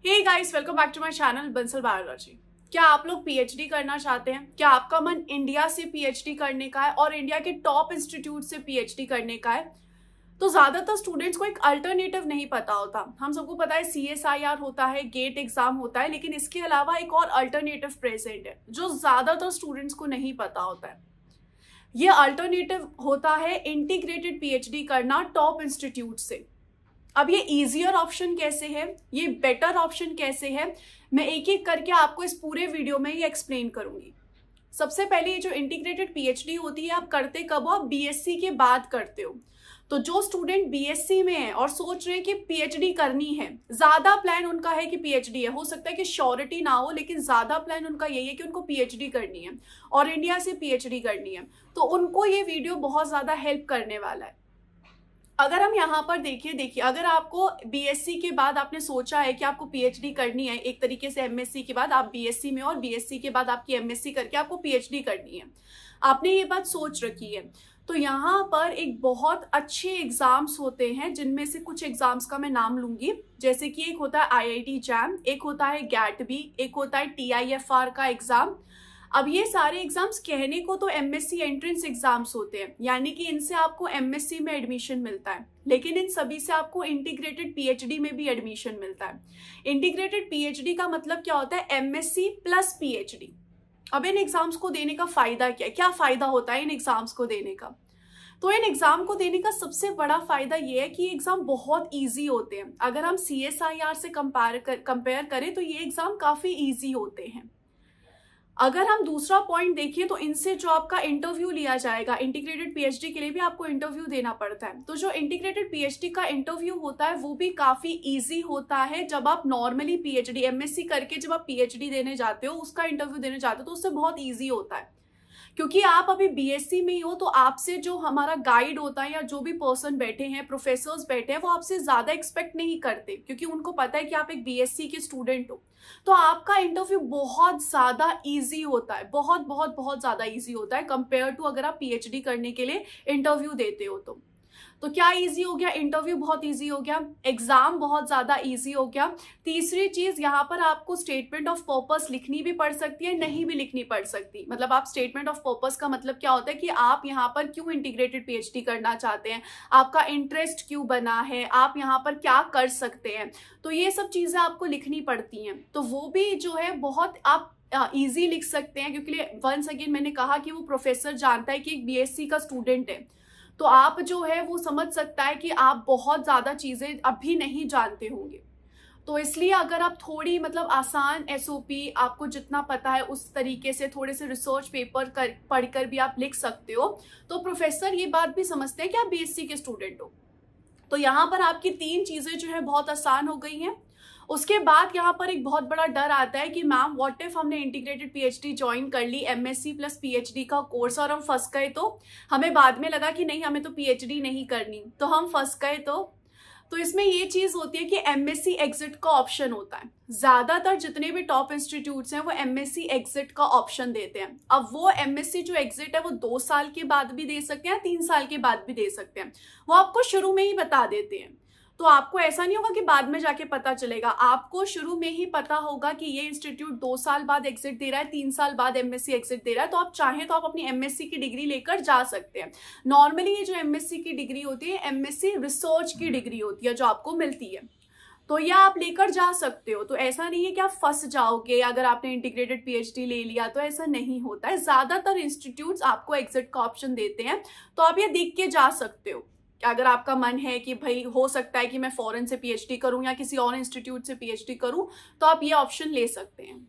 Hey guys, welcome back to my channel Bansal biology. क्या आप लोग पीएचडी करना चाहते हैं? क्या आपका मन इंडिया से पीएचडी करने का है और इंडिया के टॉप इंस्टीट्यूट से पीएचडी करने का है? तो ज्यादातर स्टूडेंट्स को एक अल्टरनेटिव नहीं पता होता। हम सबको पता है CSIR होता है, गेट एग्जाम होता है, लेकिन इसके अलावा एक और अल्टरनेटिव प्रेजेंट है जो ज्यादातर स्टूडेंट्स को नहीं पता होता है। ये अल्टरनेटिव होता है इंटीग्रेटेड पीएचडी करना टॉप इंस्टीट्यूट से। अब ये इजियर ऑप्शन कैसे है, ये बेटर ऑप्शन कैसे है, मैं एक एक करके आपको इस पूरे वीडियो में ये एक्सप्लेन करूंगी। सबसे पहले ये जो इंटीग्रेटेड पीएचडी होती है, आप करते कब हो? आप बीएससी के बाद करते हो। तो जो स्टूडेंट बीएससी में है और सोच रहे हैं कि पीएचडी करनी है, ज्यादा प्लान उनका है कि पीएचडी है, हो सकता है कि श्योरिटी ना हो, लेकिन ज्यादा प्लान उनका यही है कि उनको पीएचडी करनी है और इंडिया से पीएचडी करनी है, तो उनको ये वीडियो बहुत ज्यादा हेल्प करने वाला है। अगर हम यहाँ पर देखिए अगर आपको बीएससी के बाद आपने सोचा है कि आपको पीएचडी करनी है, एक तरीके से एमएससी के बाद आप बीएससी में और बीएससी के बाद आपकी एमएससी करके आपको पीएचडी करनी है, आपने ये बात सोच रखी है, तो यहाँ पर एक बहुत अच्छे एग्जाम्स होते हैं, जिनमें से कुछ एग्जाम्स का मैं नाम लूंगी। जैसे कि एक होता है IIT जैम, एक होता है गैट-बी, एक होता है TIFR का एग्जाम। अब ये सारे एग्जाम्स कहने को तो एमएससी एंट्रेंस एग्जाम्स होते हैं, यानी कि इनसे आपको एमएससी में एडमिशन मिलता है, लेकिन इन सभी से आपको इंटीग्रेटेड पीएचडी में भी एडमिशन मिलता है। इंटीग्रेटेड पीएचडी का मतलब क्या होता है? MSc plus PhD. अब इन एग्जाम्स को देने का फायदा क्या फायदा होता है इन एग्जाम्स को देने का? तो इन एग्जाम को देने का सबसे बड़ा फायदा ये है कि ये एग्जाम बहुत इजी होते हैं। अगर हम CSIR से कंपेयर करें तो ये एग्जाम काफी इजी होते हैं। अगर हम दूसरा पॉइंट देखें तो इनसे जो आपका इंटरव्यू लिया जाएगा, इंटीग्रेटेड पीएचडी के लिए भी आपको इंटरव्यू देना पड़ता है, तो जो इंटीग्रेटेड पीएचडी का इंटरव्यू होता है वो भी काफी इजी होता है। जब आप नॉर्मली पीएचडी एमएससी करके जब आप पीएचडी देने जाते हो, उसका इंटरव्यू देने जाते हो, तो उससे बहुत ईजी होता है, क्योंकि आप अभी बीएससी में ही हो, तो आपसे जो हमारा गाइड होता है या जो भी पर्सन बैठे हैं, प्रोफेसर्स बैठे हैं, वो आपसे ज्यादा एक्सपेक्ट नहीं करते, क्योंकि उनको पता है कि आप एक बीएससी के स्टूडेंट हो। तो आपका इंटरव्यू बहुत ज्यादा इजी होता है, बहुत बहुत बहुत ज्यादा इजी होता है कंपेयर टू अगर आप पीएचडी करने के लिए इंटरव्यू देते हो। तो क्या इजी हो गया? इंटरव्यू बहुत इजी हो गया, एग्जाम बहुत ज्यादा इजी हो गया। तीसरी चीज, यहाँ पर आपको स्टेटमेंट ऑफ पर्पस लिखनी भी पड़ सकती है, नहीं भी लिखनी पड़ सकती। मतलब आप स्टेटमेंट ऑफ पर्पस का मतलब क्या होता है कि आप यहाँ पर क्यों इंटीग्रेटेड पीएचडी करना चाहते हैं, आपका इंटरेस्ट क्यों बना है, आप यहाँ पर क्या कर सकते हैं, तो ये सब चीजें आपको लिखनी पड़ती हैं। तो वो भी जो है बहुत आप इजी लिख सकते हैं, क्योंकि वंस अगेन मैंने कहा कि वो प्रोफेसर जानता है कि एक बीएससी का स्टूडेंट है, तो आप जो है वो समझ सकता है कि आप बहुत ज्यादा चीजें अभी नहीं जानते होंगे। तो इसलिए अगर आप थोड़ी मतलब आसान SOP आपको जितना पता है उस तरीके से थोड़े से रिसर्च पेपर पढ़कर भी आप लिख सकते हो, तो प्रोफेसर ये बात भी समझते हैं कि आप बीएससी के स्टूडेंट हो। तो यहाँ पर आपकी 3 चीजें जो है बहुत आसान हो गई हैं। उसके बाद यहाँ पर एक बहुत बड़ा डर आता है कि मैम व्हाट इफ हमने इंटीग्रेटेड पीएचडी ज्वाइन कर ली, एमएससी प्लस पीएचडी का कोर्स, और हम फंस गए, तो हमें बाद में लगा कि नहीं हमें तो पीएचडी नहीं करनी, तो हम फंस गए। तो इसमें ये चीज होती है कि एमएससी एग्जिट का ऑप्शन होता है। ज्यादातर जितने भी टॉप इंस्टीट्यूट्स हैं वो एमएससी एग्जिट का ऑप्शन देते हैं। अब वो एमएससी जो एग्जिट है वो 2 साल के बाद भी दे सकते हैं, 3 साल के बाद भी दे सकते हैं, वो आपको शुरू में ही बता देते हैं। तो आपको ऐसा नहीं होगा कि बाद में जाके पता चलेगा, आपको शुरू में ही पता होगा कि ये इंस्टीट्यूट 2 साल बाद एग्जिट दे रहा है, 3 साल बाद एमएससी एग्जिट दे रहा है, तो आप चाहें तो आप अपनी एमएससी की डिग्री लेकर जा सकते हैं। नॉर्मली ये जो एमएससी की डिग्री होती है, एमएससी रिसर्च की डिग्री होती है जो आपको मिलती है, तो यह आप लेकर जा सकते हो। तो ऐसा नहीं है कि आप फंस जाओगे अगर आपने इंटीग्रेटेड पीएचडी ले लिया, तो ऐसा नहीं होता है। ज्यादातर इंस्टीट्यूट्स आपको एग्जिट का ऑप्शन देते हैं, तो आप ये देख के जा सकते हो। अगर आपका मन है कि भाई हो सकता है कि मैं फॉरेन से पीएचडी करूं या किसी और इंस्टीट्यूट से पीएचडी करूं, तो आप ये ऑप्शन ले सकते हैं।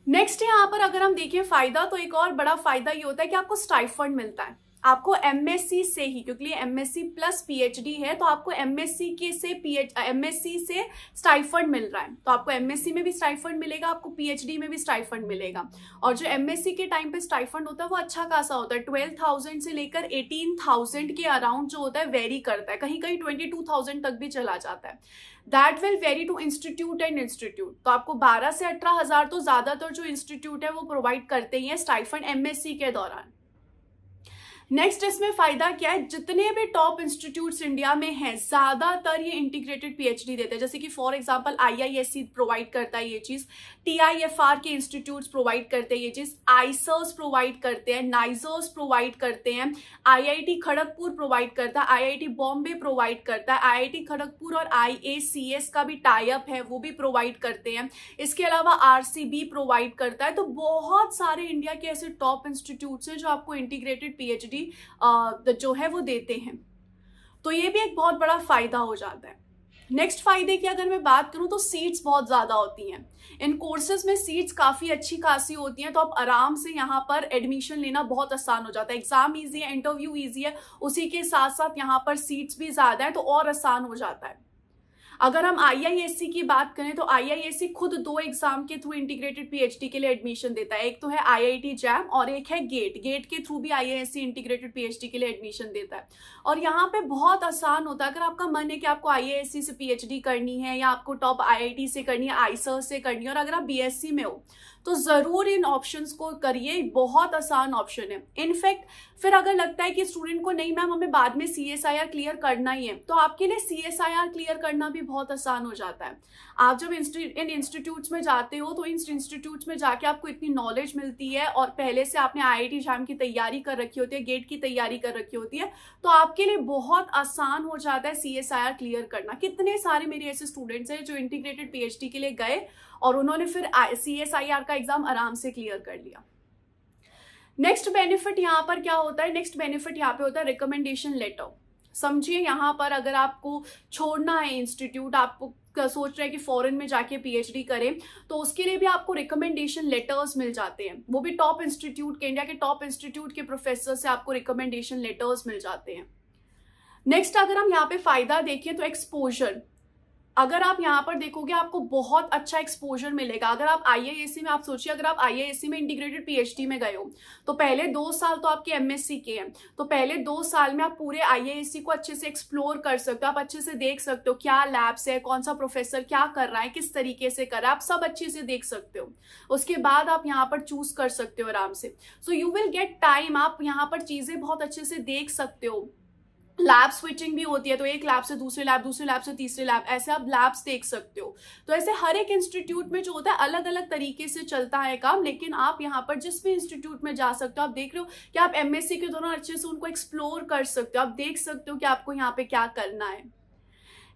नेक्स्ट यहाँ पर अगर हम देखें फायदा, तो एक और बड़ा फायदा ये होता है कि आपको स्टाइफंड मिलता है। आपको एमएससी से ही, क्योंकि एमएससी प्लस पीएचडी है, तो आपको एमएससी से स्टाइफंड मिल रहा है, तो आपको एमएससी में भी स्टाइफंड मिलेगा, आपको पीएचडी में भी स्टाइफंड मिलेगा। और जो एमएससी के टाइम पे स्टाइफंड होता है वो अच्छा खासा होता है, 12,000 से लेकर 18,000 के अराउंड जो होता है वेरी करता है, कहीं कहीं 22,000 तक भी चला जाता है। That will very to institute and institute. तो आपको 12 से 18,000 तो ज्यादातर जो इंस्टीट्यूट है वो प्रोवाइड करते ही है स्टाइफंड एमएससी के दौरान। नेक्स्ट इसमें फायदा क्या है, जितने भी टॉप इंस्टीट्यूट्स इंडिया में हैं ज्यादातर ये इंटीग्रेटेड पीएचडी देते हैं। जैसे कि फॉर एग्जांपल आईआईएससी प्रोवाइड करता है ये चीज, टीआईएफआर के इंस्टीट्यूट्स प्रोवाइड करते हैं ये चीज, आईसर्स प्रोवाइड करते हैं, नाइजर्स प्रोवाइड करते हैं, आईआईटी खड़गपुर प्रोवाइड करता है, आईआईटी बॉम्बे प्रोवाइड करता है, आईआईटी खड़गपुर और आईएसीएस का भी टाई अप है, वो भी प्रोवाइड करते हैं। इसके अलावा आरसीबी प्रोवाइड करता है। तो बहुत सारे इंडिया के ऐसे टॉप इंस्टीट्यूट्स हैं जो आपको इंटीग्रेटेड पीएचडी जो है वो देते हैं। तो ये भी एक बहुत बड़ा फायदा हो जाता है। नेक्स्ट फायदे की अगर मैं बात करूं तो सीट्स बहुत ज्यादा होती हैं इन कोर्सेज में, सीट्स काफी अच्छी खासी होती हैं, तो आप आराम से यहाँ पर एडमिशन लेना बहुत आसान हो जाता है। एग्जाम इजी है, इंटरव्यू इजी है, उसी के साथ साथ यहाँ पर सीट्स भी ज्यादा है तो और आसान हो जाता है। अगर हम आईआईएससी की बात करें तो आईआईएससी खुद 2 एग्जाम के थ्रू इंटीग्रेटेड पीएचडी के लिए एडमिशन देता है। एक तो है आईआईटी जैम और एक है गेट। गेट के थ्रू भी आईआईएससी इंटीग्रेटेड पीएचडी के लिए एडमिशन देता है। और यहाँ पे बहुत आसान होता है। अगर आपका मन है कि आपको आईआईएससी से पीएचडी करनी है या आपको टॉप आईआईटी से करनी है, आईसर्स से करनी है, और अगर आप बीएससी में हो तो जरूर इन ऑप्शंस को करिए, बहुत आसान ऑप्शन है। इनफैक्ट फिर अगर लगता है कि स्टूडेंट को नहीं मैम हमें बाद में सीएसआईआर क्लियर करना ही है, तो आपके लिए सीएसआईआर क्लियर करना भी बहुत आसान हो जाता है। आप जब इन इंस्टीट्यूट्स में जाते हो तो इन इंस्टीट्यूट्स में जाके आपको इतनी नॉलेज मिलती है और पहले से आपने आईआईटी जैम की तैयारी कर रखी होती है, गेट की तैयारी कर रखी होती है, तो आपके लिए बहुत आसान हो जाता है सीएसआईआर क्लियर करना। कितने सारे मेरे ऐसे स्टूडेंट्स हैं जो इंटीग्रेटेड पीएचडी के लिए गए और उन्होंने फिर सीएसआईआर का एग्जाम आराम से क्लियर कर लिया। नेक्स्ट बेनिफिट यहाँ पर क्या होता है, नेक्स्ट बेनिफिट यहाँ पे होता है रिकमेंडेशन लेटर। समझिए यहाँ पर अगर आपको छोड़ना है इंस्टीट्यूट, आपको सोच रहे हैं कि फॉरेन में जाके पीएचडी करें, तो उसके लिए भी आपको रिकमेंडेशन लेटर्स मिल जाते हैं। वो भी टॉप इंस्टीट्यूट के, इंडिया के टॉप इंस्टीट्यूट के प्रोफेसर से आपको रिकमेंडेशन लेटर्स मिल जाते हैं। नेक्स्ट अगर हम यहाँ पे फायदा देखें तो एक्सपोजर। अगर आप यहाँ पर देखोगे आपको बहुत अच्छा एक्सपोजर मिलेगा। अगर आप आईआईएससी में, आप सोचिए अगर आप आईआईएससी में इंटीग्रेटेड पीएचडी में गए हो तो पहले 2 साल तो आपके एमएससी के हैं, तो पहले 2 साल में आप पूरे आईआईएससी को अच्छे से एक्सप्लोर कर सकते हो, आप अच्छे से देख सकते हो क्या लैब्स है, कौन सा प्रोफेसर क्या कर रहा है, किस तरीके से कर रहा है, आप सब अच्छे से देख सकते हो। उसके बाद आप यहाँ पर चूज कर सकते हो आराम से। So you will get time, आप यहाँ पर चीजें बहुत अच्छे से देख सकते हो। लैब स्विचिंग भी होती है, तो एक लैब से दूसरे लैब, दूसरे लैब से तीसरे लैब, ऐसे आप लैब्स देख सकते हो। तो ऐसे हर एक इंस्टीट्यूट में जो होता है अलग अलग तरीके से चलता है काम, लेकिन आप यहाँ पर जिस भी इंस्टीट्यूट में जा सकते हो, आप देख रहे हो कि आप एमएससी के दौरान अच्छे से उनको एक्सप्लोर कर सकते हो, आप देख सकते हो कि आपको यहाँ पे क्या करना है।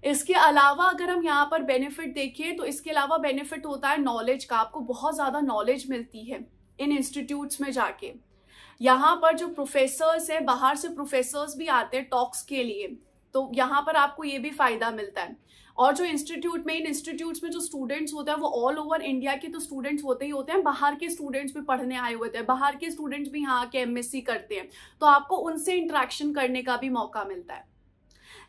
इसके अलावा अगर हम यहाँ पर बेनिफिट देखें तो इसके अलावा बेनिफिट होता है नॉलेज का। आपको बहुत ज्यादा नॉलेज मिलती है इन इंस्टीट्यूट्स में जाके। यहाँ पर जो प्रोफेसर्स है, बाहर से प्रोफेसर्स भी आते हैं टॉक्स के लिए, तो यहाँ पर आपको ये भी फायदा मिलता है। और जो इंस्टीट्यूट में, इन इंस्टीट्यूट्स में जो स्टूडेंट्स होते हैं वो ऑल ओवर इंडिया के तो स्टूडेंट्स होते ही होते हैं, बाहर के स्टूडेंट्स भी पढ़ने आए हुए थे, बाहर के स्टूडेंट्स भी यहाँ के एमएससी करते हैं, तो आपको उनसे इंटरेक्शन करने का भी मौका मिलता है।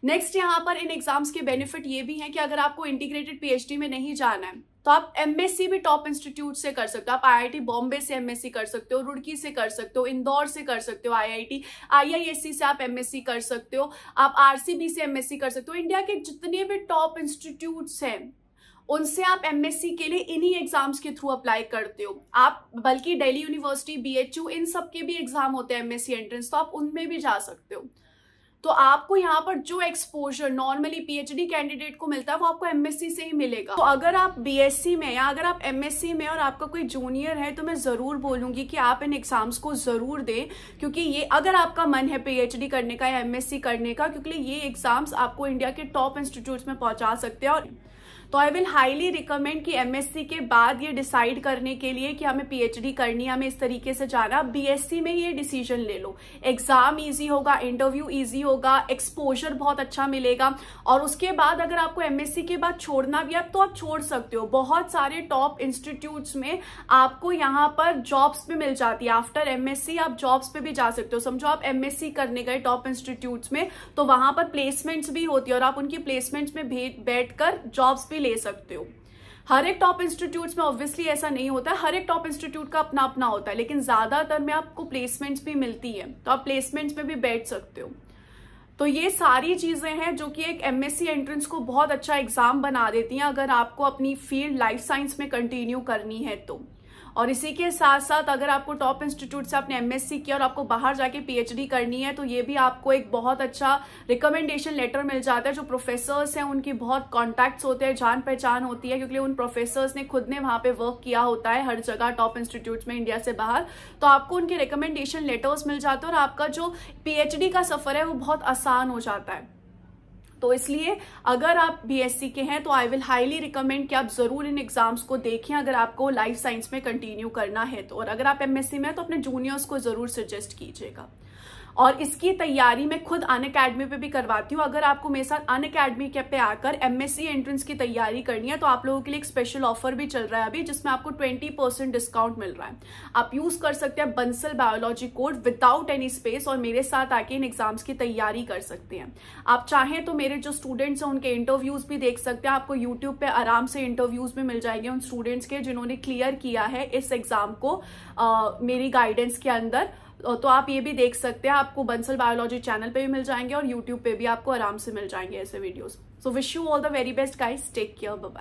नेक्स्ट यहाँ पर इन एग्जाम्स के बेनिफिट ये भी हैं कि अगर आपको इंटीग्रेटेड पीएचडी में नहीं जाना है तो आप एमएससी भी टॉप इंस्टीट्यूट से कर सकते हो। आप आईआईटी बॉम्बे से एमएससी कर सकते हो, रुड़की से कर सकते हो, इंदौर से कर सकते हो, आईआईएससी से आप एमएससी कर सकते हो, आप आरसीबी से एमएससी कर सकते हो। इंडिया के जितने भी टॉप इंस्टीट्यूट्स हैं उनसे आप एमएससी के लिए इन्हीं एग्जाम्स के थ्रू अप्लाई करते हो आप। बल्कि दिल्ली यूनिवर्सिटी, बीएचयू, इन सब के भी एग्जाम होते हैं एमएससी एंट्रेंस, तो आप उनमें भी जा सकते हो। तो आपको यहाँ पर जो एक्सपोजर नॉर्मली पीएचडी कैंडिडेट को मिलता है वो आपको एमएससी से ही मिलेगा। तो अगर आप बीएससी में या अगर आप एमएससी में और आपका कोई जूनियर है तो मैं जरूर बोलूंगी कि आप इन एग्जाम्स को जरूर दें, क्योंकि ये अगर आपका मन है पीएचडी करने का या एमएससी करने का, क्योंकि ये एग्जाम्स आपको इंडिया के टॉप इंस्टीट्यूट्स में पहुंचा सकते हैं। और तो आई विल हाईली रिकमेंड कि एमएससी के बाद ये डिसाइड करने के लिए कि हमें पीएचडी करनी है, हमें इस तरीके से जाना, बीएससी में ये डिसीजन ले लो। एग्जाम इजी होगा, इंटरव्यू इजी होगा, एक्सपोजर बहुत अच्छा मिलेगा। और उसके बाद अगर आपको एमएससी के बाद छोड़ना भी है तो आप छोड़ सकते हो। बहुत सारे टॉप इंस्टीट्यूट्स में आपको यहाँ पर जॉब्स भी मिल जाती है। आफ्टर एमएससी आप जॉब्स पे भी जा सकते हो। समझो आप एमएससी करने गए टॉप इंस्टीट्यूट्स में, तो वहां पर प्लेसमेंट्स भी होती है और आप उनकी प्लेसमेंट्स में बैठकर जॉब्स भी ले सकते हो। हर एक टॉप इंस्टीट्यूट्स में ऑब्वियसली ऐसा नहीं होता है, हर एक टॉप इंस्टीट्यूट का अपना अपना होता है, लेकिन ज्यादातर में आपको प्लेसमेंट्स भी मिलती है, तो आप प्लेसमेंट्स में भी बैठ सकते हो। तो ये सारी चीजें हैं जो कि एक एमएससी एंट्रेंस को बहुत अच्छा एग्जाम बना देती हैं अगर आपको अपनी फील्ड लाइफ साइंस में कंटिन्यू करनी है तो। और इसी के साथ साथ अगर आपको टॉप इंस्टीट्यूट से आपने एमएससी किया और आपको बाहर जाके पीएचडी करनी है तो ये भी आपको एक बहुत अच्छा रिकमेंडेशन लेटर मिल जाता है। जो प्रोफेसर्स हैं उनकी बहुत कॉन्टैक्ट्स होते हैं, जान पहचान होती है, क्योंकि उन प्रोफेसर्स ने खुद ने वहां पे वर्क किया होता है हर जगह टॉप इंस्टीट्यूट में इंडिया से बाहर। तो आपको उनके रिकमेंडेशन लेटर्स मिल जाते हैं और आपका जो पीएचडी का सफर है वो बहुत आसान हो जाता है। तो इसलिए अगर आप बीएससी के हैं तो आई विल हाईली रिकमेंड कि आप जरूर इन एग्जाम्स को देखें अगर आपको लाइफ साइंस में कंटिन्यू करना है तो। और अगर आप एमएससी में हैं तो अपने जूनियर्स को जरूर सजेस्ट कीजिएगा। और इसकी तैयारी मैं खुद अनअकैडमी पे भी करवाती हूँ। अगर आपको मेरे साथ अनअकैडमी के पे आकर एमएससी एंट्रेंस की तैयारी करनी है तो आप लोगों के लिए एक स्पेशल ऑफर भी चल रहा है अभी, जिसमें आपको 20% डिस्काउंट मिल रहा है। आप यूज कर सकते हैं Bansal biology code without any space और मेरे साथ आके इन एग्जाम्स की तैयारी कर सकते हैं। आप चाहें तो मेरे जो स्टूडेंट्स हैं उनके इंटरव्यूज भी देख सकते हैं। आपको यूट्यूब पे आराम से इंटरव्यूज भी मिल जाएंगे उन स्टूडेंट्स के जिन्होंने क्लियर किया है इस एग्जाम को मेरी गाइडेंस के अंदर। तो आप ये भी देख सकते हैं, आपको बंसल बायोलॉजी चैनल पे भी मिल जाएंगे और यूट्यूब पे भी आपको आराम से मिल जाएंगे ऐसे videos. So wish you all the very best guys, take care, bye bye.